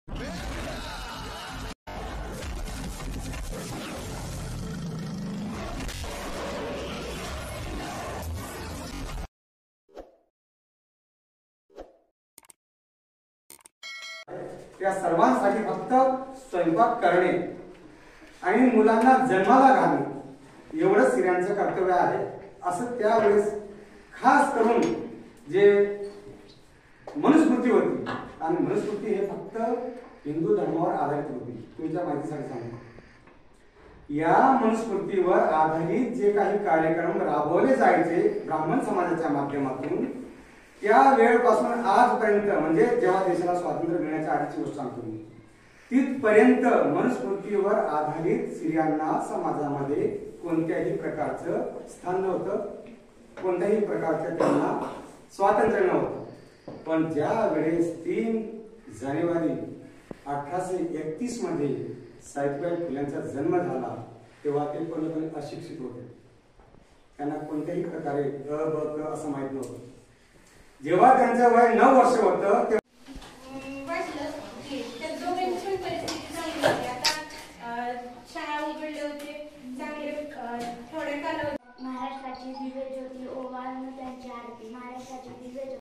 त्या सर्वांसाठी फक्त स्वयंपाक करणे आणि मुलांना जन्माला घालणे एवढं स्त्रियांचं कर्तव्य आहे असं त्यावेळेस खास करून जे मनुस्मृती होती. आणि मनुस्मृती हे फक्त हिंदू धर्मावर आधारित होती. तुमच्या माहितीसाठी सांगतो, या मनुस्मृतीवर आधारित जे काही कार्यक्रम राबवले जायचे ब्राह्मण समाजाच्या माध्यमातून त्या वेळपासून आजपर्यंत, म्हणजे जेव्हा देशाला स्वातंत्र्य मिळण्याच्या आधीची गोष्ट सांगतो मी, तिथपर्यंत मनुस्मृतीवर आधारित स्त्रियांना समाजामध्ये कोणत्याही प्रकारचं स्थान नव्हतं, कोणत्याही प्रकारचं त्यांना स्वातंत्र्य नव्हतं. पण ज्या वेळेस 3 जानेवारी 1831 मध्ये सावित्रीबाई फुल्यांचा जन्म झाला तेव्हा ते पूर्णपणे अशिक्षित होते. त्यांना कोणत्याही प्रकारे अ ब क असं माहित नव्हतं. जेव्हा त्यांचं वय 9 वर्ष होतं महाराष्ट्राची दिव्य ज्योती ओवाळून त्यांची आरती. महाराष्ट्राची दिव्य